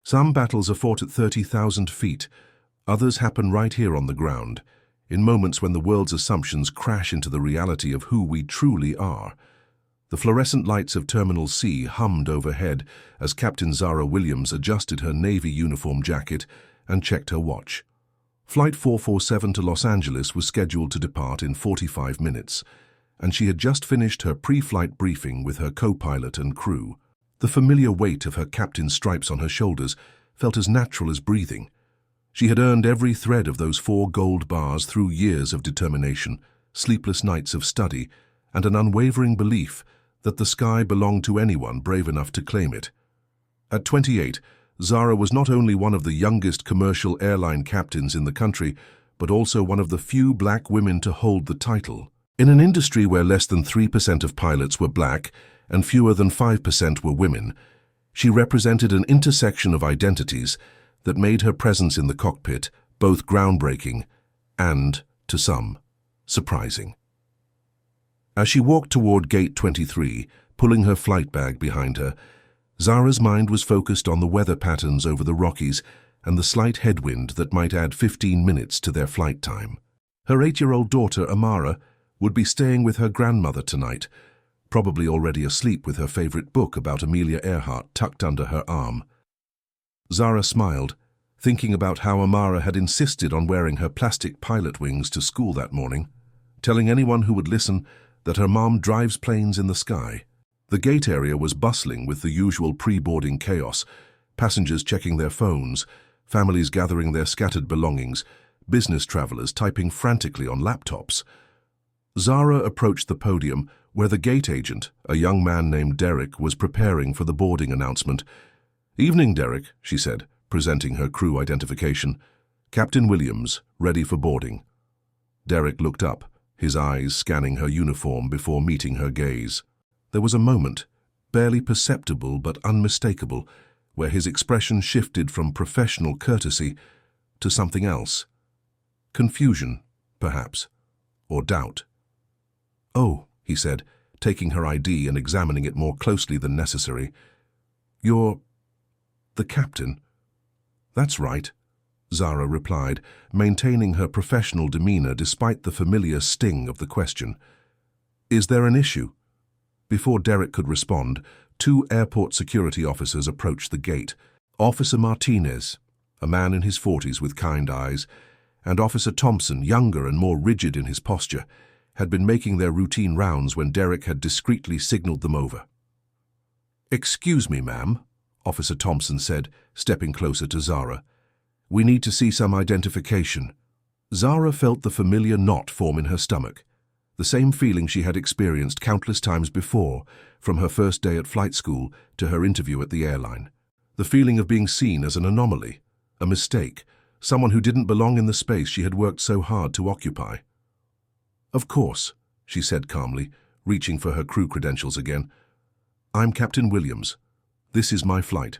Some battles are fought at 30,000 feet. Others happen right here on the ground, in moments when the world's assumptions crash into the reality of who we truly are. The fluorescent lights of Terminal C hummed overhead as Captain Zara Williams adjusted her Navy uniform jacket and checked her watch. Flight 447 to Los Angeles was scheduled to depart in 45 minutes, and she had just finished her pre-flight briefing with her co-pilot and crew. The familiar weight of her captain's stripes on her shoulders felt as natural as breathing. She had earned every thread of those 4 gold bars through years of determination, sleepless nights of study, and an unwavering belief that the sky belonged to anyone brave enough to claim it. At 28, Zara was not only one of the youngest commercial airline captains in the country, but also one of the few black women to hold the title. In an industry where less than 3% of pilots were black and fewer than 5% were women, she represented an intersection of identities that made her presence in the cockpit both groundbreaking and, to some, surprising. As she walked toward Gate 23, pulling her flight bag behind her, Zara's mind was focused on the weather patterns over the Rockies and the slight headwind that might add 15 minutes to their flight time. Her 8-year-old daughter, Amara, would be staying with her grandmother tonight, probably already asleep with her favorite book about Amelia Earhart tucked under her arm. Zara smiled, thinking about how Amara had insisted on wearing her plastic pilot wings to school that morning, telling anyone who would listen that her mom drives planes in the sky. The gate area was bustling with the usual pre-boarding chaos, passengers checking their phones, families gathering their scattered belongings, business travelers typing frantically on laptops. Zara approached the podium where the gate agent, a young man named Derek, was preparing for the boarding announcement. "Evening, Derek," she said, presenting her crew identification. "Captain Williams, ready for boarding." Derek looked up, his eyes scanning her uniform before meeting her gaze. There was a moment, barely perceptible but unmistakable, where his expression shifted from professional courtesy to something else. Confusion, perhaps, or doubt. "Oh," he said, taking her ID and examining it more closely than necessary. "You're the captain?" "That's right," Zara replied, maintaining her professional demeanor despite the familiar sting of the question. "Is there an issue?" Before Derek could respond, 2 airport security officers approached the gate. Officer Martinez, a man in his 40s with kind eyes, and Officer Thompson, younger and more rigid in his posture, had been making their routine rounds when Derek had discreetly signaled them over. "Excuse me, ma'am," Officer Thompson said, stepping closer to Zara. "We need to see some identification." Zara felt the familiar knot form in her stomach, the same feeling she had experienced countless times before, from her first day at flight school to her interview at the airline. The feeling of being seen as an anomaly, a mistake, someone who didn't belong in the space she had worked so hard to occupy. "Of course," she said calmly, reaching for her crew credentials again. "I'm Captain Williams. This is my flight."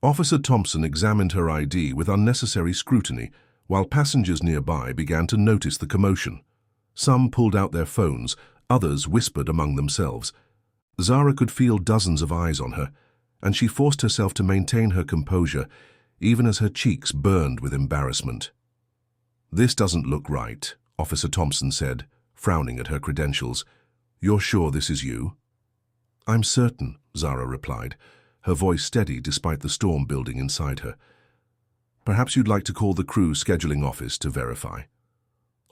Officer Thompson examined her ID with unnecessary scrutiny, while passengers nearby began to notice the commotion. Some pulled out their phones, others whispered among themselves. Zara could feel dozens of eyes on her, and she forced herself to maintain her composure, even as her cheeks burned with embarrassment. "This doesn't look right," Officer Thompson said, frowning at her credentials. "You're sure this is you?" "I'm certain," Zara replied, her voice steady despite the storm building inside her. "Perhaps you'd like to call the crew scheduling office to verify."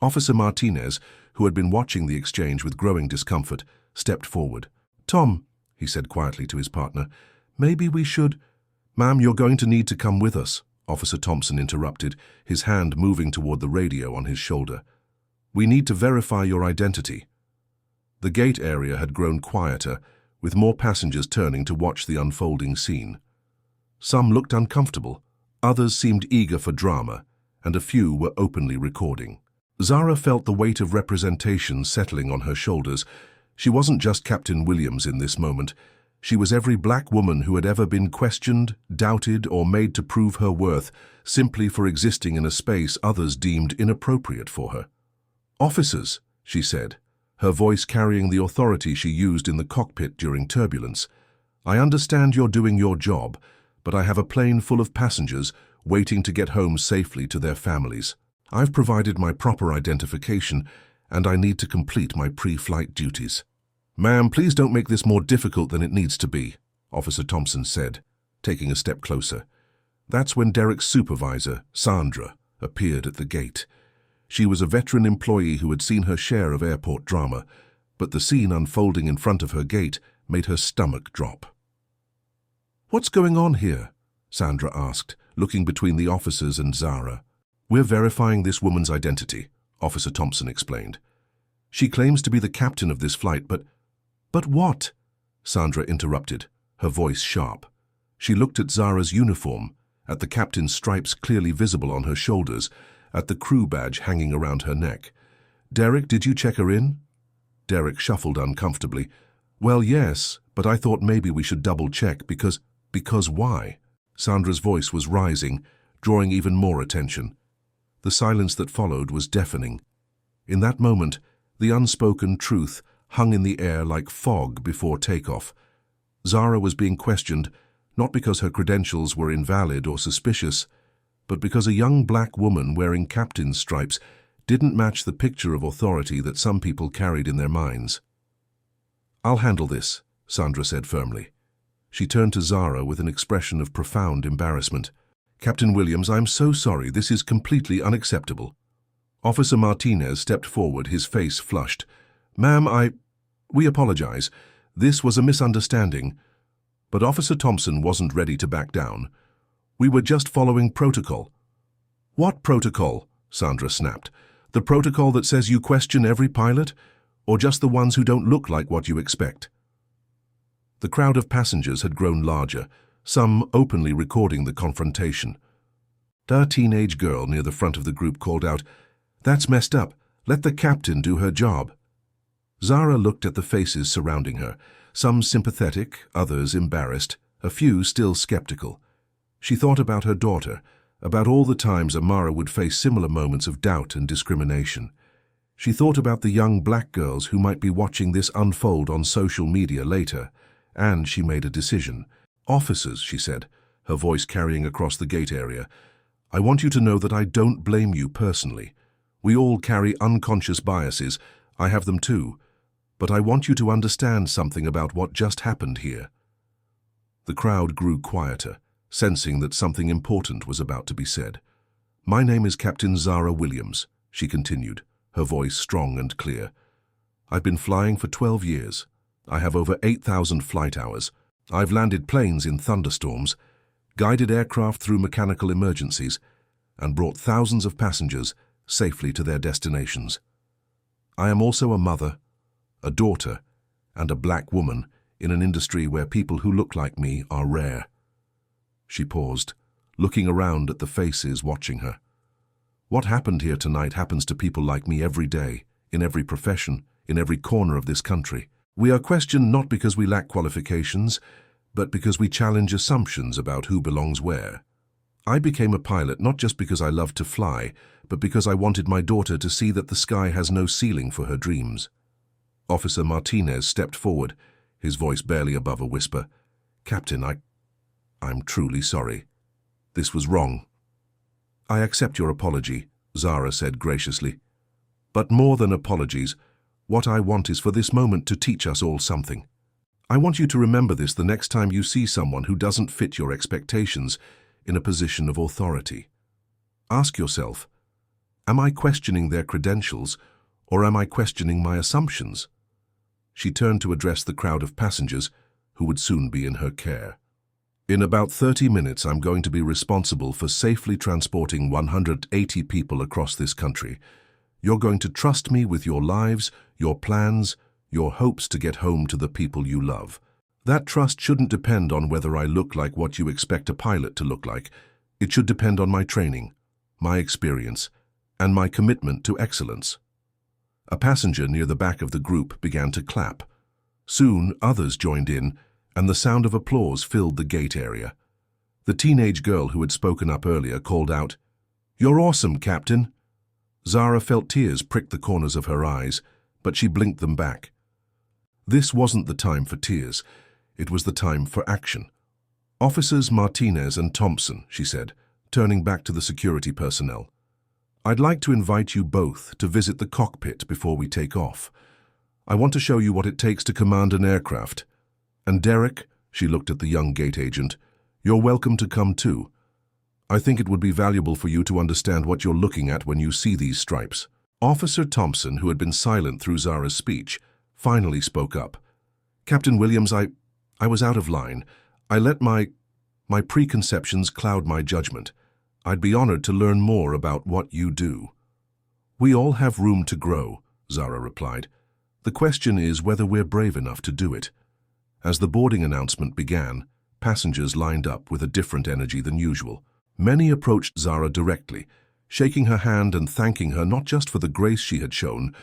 Officer Martinez, who had been watching the exchange with growing discomfort, stepped forward. "Tom," he said quietly to his partner, "maybe we should—" "Ma'am, you're going to need to come with us," Officer Thompson interrupted, his hand moving toward the radio on his shoulder. "We need to verify your identity." The gate area had grown quieter, with more passengers turning to watch the unfolding scene. Some looked uncomfortable, others seemed eager for drama, and a few were openly recording. Zara felt the weight of representation settling on her shoulders. She wasn't just Captain Williams in this moment. She was every black woman who had ever been questioned, doubted, or made to prove her worth simply for existing in a space others deemed inappropriate for her. "Officers," she said, her voice carrying the authority she used in the cockpit during turbulence, "I understand you're doing your job, but I have a plane full of passengers waiting to get home safely to their families. I've provided my proper identification, and I need to complete my pre-flight duties." "Ma'am, please don't make this more difficult than it needs to be," Officer Thompson said, taking a step closer. That's when Derek's supervisor, Sandra, appeared at the gate. She was a veteran employee who had seen her share of airport drama, but the scene unfolding in front of her gate made her stomach drop. "What's going on here?" Sandra asked, looking between the officers and Zara. "We're verifying this woman's identity," Officer Thompson explained. "She claims to be the captain of this flight, but..." "But what?" Sandra interrupted, her voice sharp. She looked at Zara's uniform, at the captain's stripes clearly visible on her shoulders, at the crew badge hanging around her neck. "Derek, did you check her in?" Derek shuffled uncomfortably. "Well, yes, but I thought maybe we should double-check because..." "Because why?" Sandra's voice was rising, drawing even more attention. The silence that followed was deafening. In that moment, the unspoken truth hung in the air like fog before takeoff. Zara was being questioned, not because her credentials were invalid or suspicious, but because a young black woman wearing captain's stripes didn't match the picture of authority that some people carried in their minds. "I'll handle this," Sandra said firmly. She turned to Zara with an expression of profound embarrassment. "Captain Williams, I'm so sorry. This is completely unacceptable." Officer Martinez stepped forward, his face flushed. "Ma'am, we apologize. This was a misunderstanding." But Officer Thompson wasn't ready to back down. "We were just following protocol." "What protocol?" Sandra snapped. "The protocol that says you question every pilot, or just the ones who don't look like what you expect?" The crowd of passengers had grown larger, some openly recording the confrontation. A teenage girl near the front of the group called out, "That's messed up. Let the captain do her job." Zara looked at the faces surrounding her, some sympathetic, others embarrassed, a few still skeptical. She thought about her daughter, about all the times Amara would face similar moments of doubt and discrimination. She thought about the young black girls who might be watching this unfold on social media later, and she made a decision. "Officers," she said, her voice carrying across the gate area, "I want you to know that I don't blame you personally. We all carry unconscious biases. I have them too. But I want you to understand something about what just happened here." The crowd grew quieter, sensing that something important was about to be said. "My name is Captain Zara Williams," she continued, her voice strong and clear. "I've been flying for 12 years. I have over 8,000 flight hours. I've landed planes in thunderstorms, guided aircraft through mechanical emergencies, and brought thousands of passengers safely to their destinations. I am also a mother, a daughter, and a black woman in an industry where people who look like me are rare." She paused, looking around at the faces watching her. "What happened here tonight happens to people like me every day, in every profession, in every corner of this country. We are questioned not because we lack qualifications, but because we challenge assumptions about who belongs where. I became a pilot not just because I loved to fly, but because I wanted my daughter to see that the sky has no ceiling for her dreams." Officer Martinez stepped forward, his voice barely above a whisper. "Captain, I'm truly sorry. This was wrong." "I accept your apology," Zara said graciously. "But more than apologies, what I want is for this moment to teach us all something. I want you to remember this the next time you see someone who doesn't fit your expectations in a position of authority. Ask yourself, am I questioning their credentials, or am I questioning my assumptions?" She turned to address the crowd of passengers who would soon be in her care. "In about 30 minutes, I'm going to be responsible for safely transporting 180 people across this country. You're going to trust me with your lives, your plans, your hopes to get home to the people you love. That trust shouldn't depend on whether I look like what you expect a pilot to look like. It should depend on my training, my experience, and my commitment to excellence." A passenger near the back of the group began to clap. Soon, others joined in, and the sound of applause filled the gate area. The teenage girl who had spoken up earlier called out, "You're awesome, Captain." Zara felt tears prick the corners of her eyes, but she blinked them back. This wasn't the time for tears. It was the time for action. "Officers Martinez and Thompson," she said, turning back to the security personnel. "I'd like to invite you both to visit the cockpit before we take off. I want to show you what it takes to command an aircraft. And Derek," she looked at the young gate agent, "you're welcome to come too. I think it would be valuable for you to understand what you're looking at when you see these stripes." Officer Thompson, who had been silent through Zara's speech, finally spoke up. "Captain Williams, I was out of line. I let my preconceptions cloud my judgment. I'd be honored to learn more about what you do." "We all have room to grow," Zara replied. "The question is whether we're brave enough to do it." As the boarding announcement began, passengers lined up with a different energy than usual. Many approached Zara directly, shaking her hand and thanking her not just for the grace she had shown,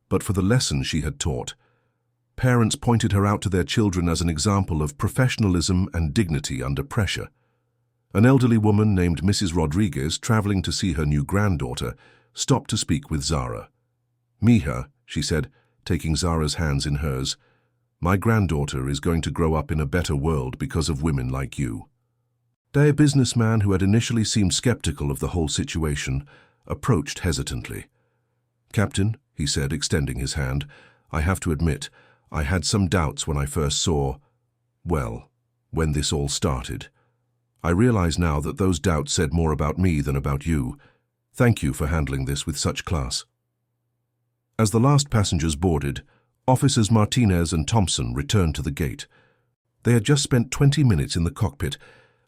but for the lesson she had taught. Parents pointed her out to their children as an example of professionalism and dignity under pressure. An elderly woman named Mrs. Rodriguez, traveling to see her new granddaughter, stopped to speak with Zara. "Mija," she said, taking Zara's hands in hers, "my granddaughter is going to grow up in a better world because of women like you." A businessman who had initially seemed skeptical of the whole situation approached hesitantly. "Captain," he said, extending his hand, "I have to admit, I had some doubts when I first saw, when this all started. I realize now that those doubts said more about me than about you. Thank you for handling this with such class." As the last passengers boarded, Officers Martinez and Thompson returned to the gate. They had just spent 20 minutes in the cockpit,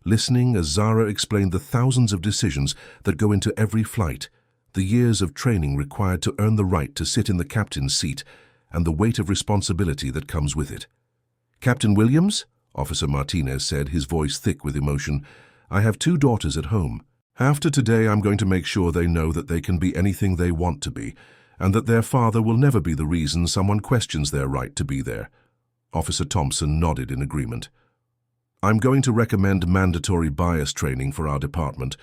listening as Zara explained the thousands of decisions that go into every flight, the years of training required to earn the right to sit in the captain's seat, and the weight of responsibility that comes with it. "Captain Williams," Officer Martinez said, his voice thick with emotion, "I have 2 daughters at home. After today, I'm going to make sure they know that they can be anything they want to be, and that their father will never be the reason someone questions their right to be there." Officer Thompson nodded in agreement. "I'm going to recommend mandatory bias training for our department.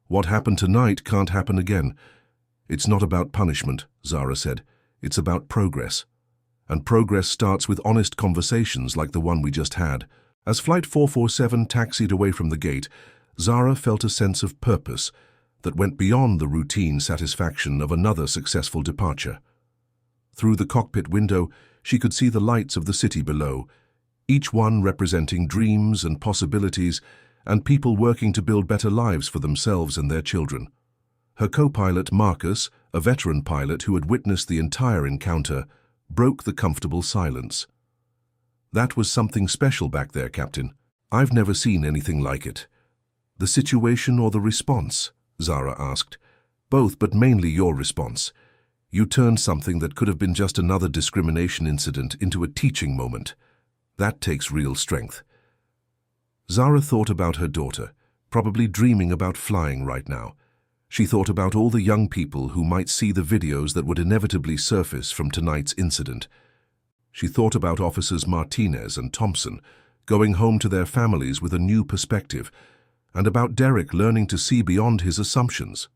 What happened tonight can't happen again. It's not about punishment," Zara said. "It's about progress. And progress starts with honest conversations like the one we just had." As Flight 447 taxied away from the gate, Zara felt a sense of purpose that went beyond the routine satisfaction of another successful departure. Through the cockpit window, she could see the lights of the city below, each one representing dreams and possibilities and people working to build better lives for themselves and their children. Her co-pilot, Marcus, a veteran pilot who had witnessed the entire encounter, broke the comfortable silence. "That was something special back there, Captain. I've never seen anything like it." "The situation or the response?" Zara asked. "Both, but mainly your response. You turned something that could have been just another discrimination incident into a teaching moment. That takes real strength." Zara thought about her daughter, probably dreaming about flying right now. She thought about all the young people who might see the videos that would inevitably surface from tonight's incident. She thought about Officers Martinez and Thompson going home to their families with a new perspective, and about Derek learning to see beyond his assumptions.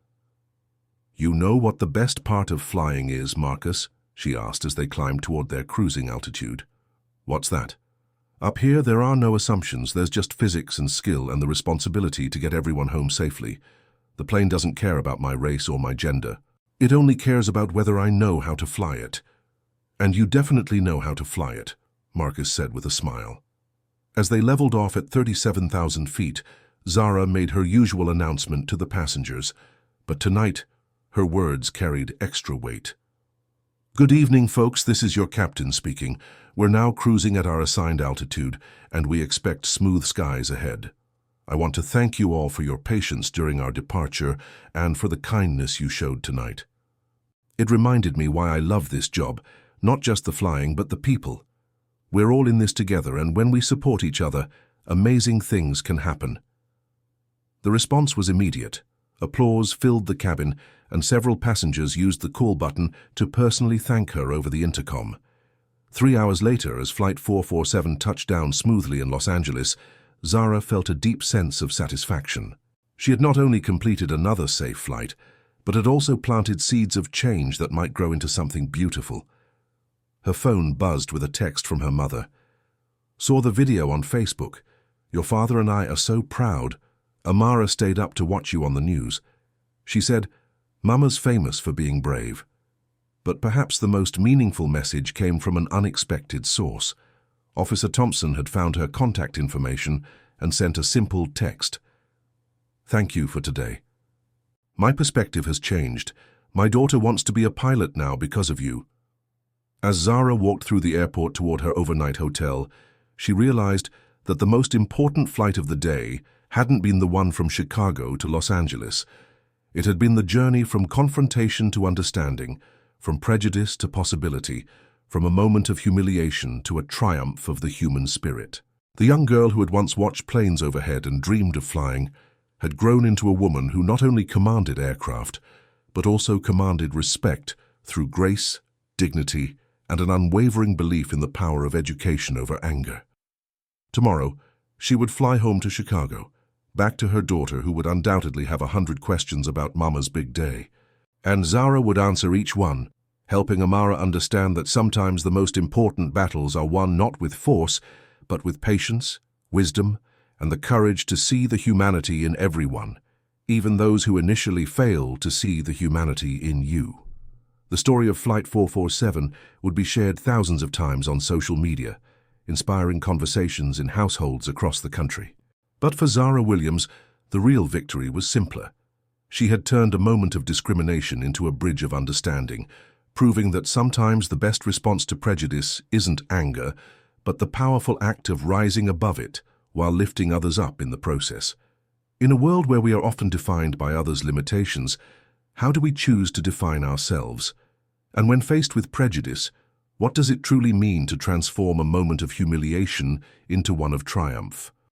"You know what the best part of flying is, Marcus?" she asked as they climbed toward their cruising altitude. "What's that?" "Up here there are no assumptions, there's just physics and skill and the responsibility to get everyone home safely. The plane doesn't care about my race or my gender. It only cares about whether I know how to fly it." "And you definitely know how to fly it," Marcus said with a smile. As they leveled off at 37,000 feet, Zara made her usual announcement to the passengers, but tonight her words carried extra weight. "Good evening, folks. This is your captain speaking. We're now cruising at our assigned altitude, and we expect smooth skies ahead. I want to thank you all for your patience during our departure and for the kindness you showed tonight. It reminded me why I love this job, not just the flying, but the people. We're all in this together, and when we support each other, amazing things can happen." The response was immediate. Applause filled the cabin, and several passengers used the call button to personally thank her over the intercom. 3 hours later, as Flight 447 touched down smoothly in Los Angeles, Zara felt a deep sense of satisfaction. She had not only completed another safe flight, but had also planted seeds of change that might grow into something beautiful. Her phone buzzed with a text from her mother. "Saw the video on Facebook. Your father and I are so proud. Amara stayed up to watch you on the news. She said, Mama's famous for being brave. But perhaps the most meaningful message came from an unexpected source. Officer Thompson had found her contact information and sent a simple text. Thank you for today. My perspective has changed. My daughter wants to be a pilot now because of you. As Zara walked through the airport toward her overnight hotel, she realized that the most important flight of the day hadn't been the one from Chicago to Los Angeles. It had been the journey from confrontation to understanding, from prejudice to possibility, from a moment of humiliation to a triumph of the human spirit. The young girl who had once watched planes overhead and dreamed of flying had grown into a woman who not only commanded aircraft, but also commanded respect through grace, dignity, and an unwavering belief in the power of education over anger. Tomorrow, she would fly home to Chicago, back to her daughter who would undoubtedly have 100 questions about Mama's big day. And Zara would answer each one, helping Amara understand that sometimes the most important battles are won not with force, but with patience, wisdom, and the courage to see the humanity in everyone, even those who initially fail to see the humanity in you. The story of Flight 447 would be shared thousands of times on social media, inspiring conversations in households across the country. But for Zara Williams, the real victory was simpler. She had turned a moment of discrimination into a bridge of understanding, proving that sometimes the best response to prejudice isn't anger, but the powerful act of rising above it while lifting others up in the process. In a world where we are often defined by others' limitations, how do we choose to define ourselves? And when faced with prejudice, what does it truly mean to transform a moment of humiliation into one of triumph?